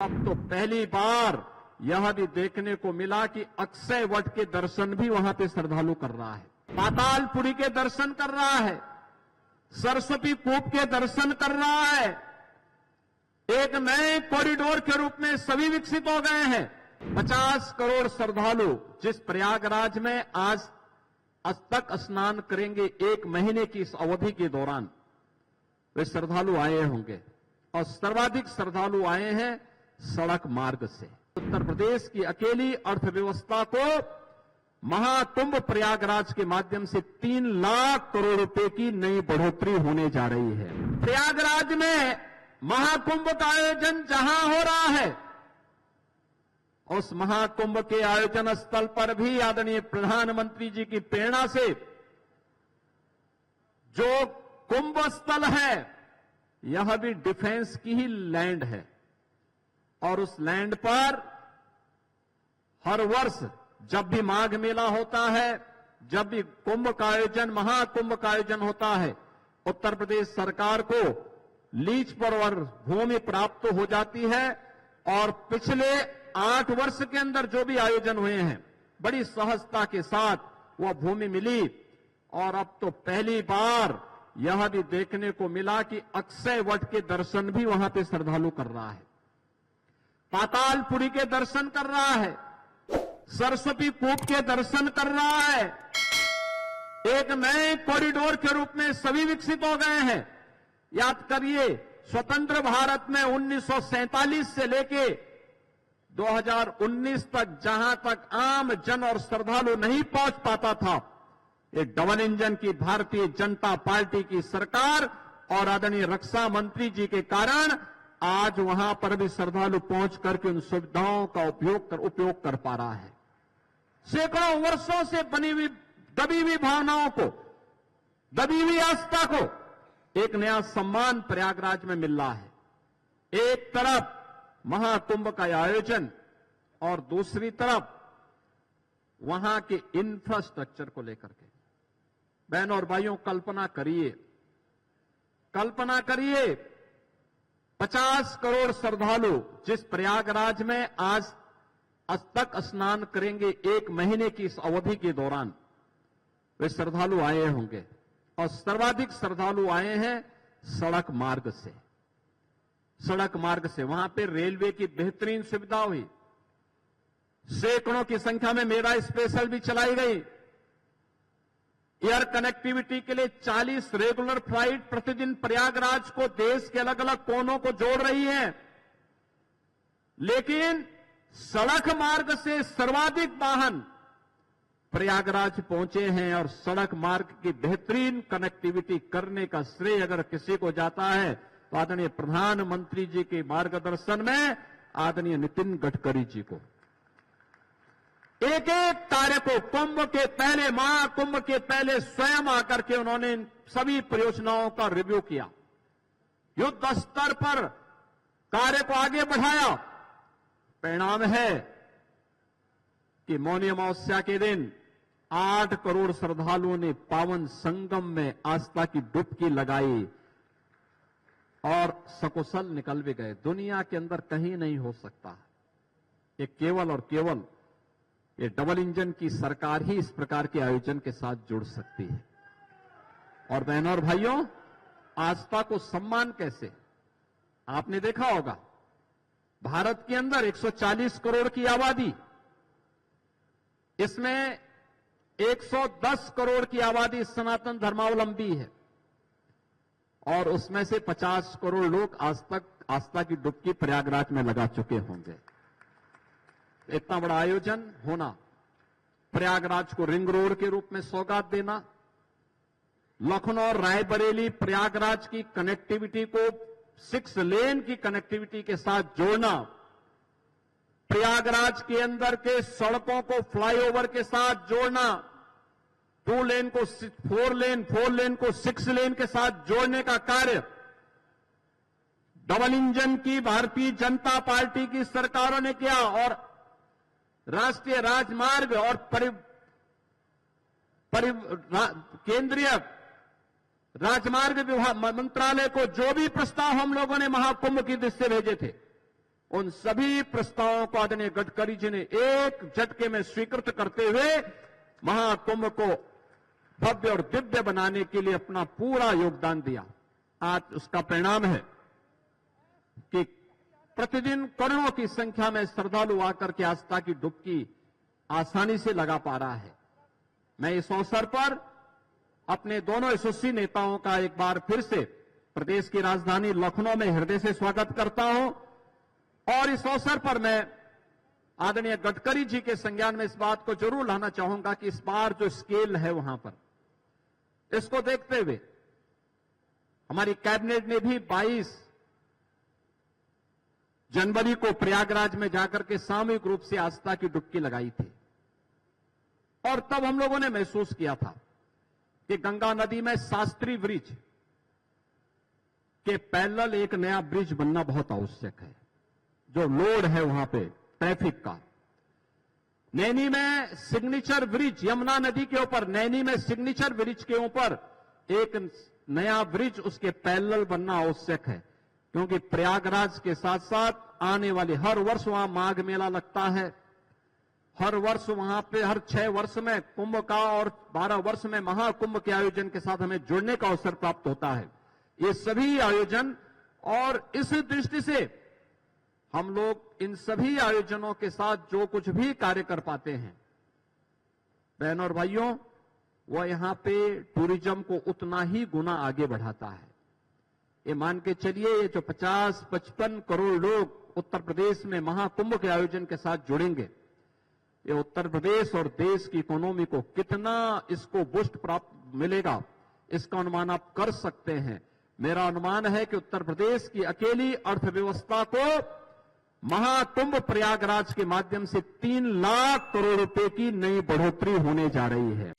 अब तो पहली बार यह भी देखने को मिला कि अक्षय वट के दर्शन भी वहां पे श्रद्धालु कर रहा है, पातालपुरी के दर्शन कर रहा है, सरस्वती कूप के दर्शन कर रहा है। एक नए कॉरिडोर के रूप में सभी विकसित हो गए हैं। 50 करोड़ श्रद्धालु जिस प्रयागराज में आज तक स्नान करेंगे, एक महीने की इस अवधि के दौरान वे श्रद्धालु आए होंगे और सर्वाधिक श्रद्धालु आए हैं सड़क मार्ग से। उत्तर प्रदेश की अकेली अर्थव्यवस्था को महाकुंभ प्रयागराज के माध्यम से 3 लाख करोड़ रुपए की नई बढ़ोतरी होने जा रही है। प्रयागराज में महाकुंभ का आयोजन जहां हो रहा है, उस महाकुंभ के आयोजन स्थल पर भी आदरणीय प्रधानमंत्री जी की प्रेरणा से जो कुंभ स्थल है, यह भी डिफेंस की ही लैंड है और उस लैंड पर हर वर्ष जब भी माघ मेला होता है, जब भी कुंभ का आयोजन, महाकुंभ का आयोजन होता है, उत्तर प्रदेश सरकार को लीज पर भूमि प्राप्त हो जाती है और पिछले 8 वर्ष के अंदर जो भी आयोजन हुए हैं, बड़ी सहजता के साथ वह भूमि मिली और अब तो पहली बार यह भी देखने को मिला कि अक्षय वट के दर्शन भी वहां पे श्रद्धालु कर रहा है, पातालपुरी के दर्शन कर रहा है, सरस्वती कूप के दर्शन कर रहा है। एक नए कॉरिडोर के रूप में सभी विकसित हो गए हैं। याद करिए, स्वतंत्र भारत में 1947 से लेके 2019 तक जहां तक आम जन और श्रद्धालु नहीं पहुंच पाता था, एक डबल इंजन की भारतीय जनता पार्टी की सरकार और आदरणीय रक्षा मंत्री जी के कारण आज वहां पर भी श्रद्धालु पहुंच करके उन सुविधाओं का उपयोग कर पा रहा है। सैकड़ों वर्षों से बनी हुई दबी हुई भावनाओं को, दबी हुई आस्था को एक नया सम्मान प्रयागराज में मिल रहा है। एक तरफ महाकुंभ का आयोजन और दूसरी तरफ वहां के इंफ्रास्ट्रक्चर को लेकर के। बहनों और भाइयों, कल्पना करिए 50 करोड़ श्रद्धालु जिस प्रयागराज में आज तक स्नान करेंगे, एक महीने की इस अवधि के दौरान वे श्रद्धालु आए होंगे और सर्वाधिक श्रद्धालु आए हैं सड़क मार्ग से। सड़क मार्ग से वहां पे रेलवे की बेहतरीन सुविधा हुई, सैकड़ों की संख्या में मेरा स्पेशल भी चलाई गई। एयर कनेक्टिविटी के लिए 40 रेगुलर फ्लाइट प्रतिदिन प्रयागराज को देश के अलग अलग कोनों को जोड़ रही है। लेकिन सड़क मार्ग से सर्वाधिक वाहन प्रयागराज पहुंचे हैं और सड़क मार्ग की बेहतरीन कनेक्टिविटी करने का श्रेय अगर किसी को जाता है तो आदरणीय प्रधानमंत्री जी के मार्गदर्शन में आदरणीय नितिन गडकरी जी को। एक एक कार्य को कुंभ के पहले, महाकुंभ के पहले स्वयं आकर के उन्होंने इन सभी परियोजनाओं का रिव्यू किया, युद्ध स्तर पर कार्य को आगे बढ़ाया। परिणाम है कि मौनी अमावस्या के दिन 8 करोड़ श्रद्धालुओं ने पावन संगम में आस्था की डुबकी लगाई और सकुशल निकल भी गए। दुनिया के अंदर कहीं नहीं हो सकता। ये केवल और केवल ये डबल इंजन की सरकार ही इस प्रकार के आयोजन के साथ जुड़ सकती है। और बहनों और भाइयों, आस्था को सम्मान कैसे? आपने देखा होगा, भारत के अंदर 140 करोड़ की आबादी, इसमें 110 करोड़ की आबादी सनातन धर्मावलंबी है और उसमें से 50 करोड़ लोग आज तक आस्था की डुबकी प्रयागराज में लगा चुके होंगे। इतना बड़ा आयोजन होना, प्रयागराज को रिंग रोड के रूप में सौगात देना, लखनऊ रायबरेली प्रयागराज की कनेक्टिविटी को 6 लेन की कनेक्टिविटी के साथ जोड़ना, प्रयागराज के अंदर के सड़कों को फ्लाईओवर के साथ जोड़ना, 2 लेन को 4 लेन, 4 लेन को 6 लेन के साथ जोड़ने का कार्य डबल इंजन की भारतीय जनता पार्टी की सरकारों ने किया और राष्ट्रीय राजमार्ग और केंद्रीय राजमार्ग विभाग मंत्रालय को जो भी प्रस्ताव हम लोगों ने महाकुंभ की दृष्टि से भेजे थे, उन सभी प्रस्तावों को आदरणीय गडकरी जी ने एक झटके में स्वीकृत करते हुए महाकुंभ को भव्य और दिव्य बनाने के लिए अपना पूरा योगदान दिया। आज उसका परिणाम है कि प्रतिदिन करोड़ों की संख्या में श्रद्धालु आकर के आस्था की डुबकी आसानी से लगा पा रहा है। मैं इस अवसर पर अपने दोनों यशस्वी नेताओं का एक बार फिर से प्रदेश की राजधानी लखनऊ में हृदय से स्वागत करता हूं और इस अवसर पर मैं आदरणीय गडकरी जी के संज्ञान में इस बात को जरूर लाना चाहूंगा कि इस बार जो स्केल है वहां पर, इसको देखते हुए हमारी कैबिनेट ने भी 22 जनवरी को प्रयागराज में जाकर के सामूहिक रूप से आस्था की डुबकी लगाई थी और तब हम लोगों ने महसूस किया था कि गंगा नदी में शास्त्री ब्रिज के पैरेलल एक नया ब्रिज बनना बहुत आवश्यक है। जो लोड है वहां पे ट्रैफिक का, नैनी में सिग्नेचर ब्रिज, यमुना नदी के ऊपर नैनी में सिग्नेचर ब्रिज के ऊपर एक नया ब्रिज उसके पैरेलल बनना आवश्यक है, क्योंकि प्रयागराज के साथ साथ आने वाले हर वर्ष वहां माघ मेला लगता है, हर वर्ष वहां पे हर 6 वर्ष में कुंभ का और 12 वर्ष में महाकुंभ के आयोजन के साथ हमें जुड़ने का अवसर प्राप्त होता है। ये सभी आयोजन और इस दृष्टि से हम लोग इन सभी आयोजनों के साथ जो कुछ भी कार्य कर पाते हैं, बहनों और भाइयों, वो यहां पे टूरिज्म को उतना ही गुना आगे बढ़ाता है। ये मान के चलिए, ये जो 50-55 करोड़ लोग उत्तर प्रदेश में महाकुंभ के आयोजन के साथ जुड़ेंगे, ये उत्तर प्रदेश और देश की इकोनॉमी को कितना इसको बूस्ट प्राप्त मिलेगा, इसका अनुमान आप कर सकते हैं। मेरा अनुमान है कि उत्तर प्रदेश की अकेली अर्थव्यवस्था को महाकुंभ प्रयागराज के माध्यम से 3 लाख करोड़ रुपए की नई बढ़ोतरी होने जा रही है।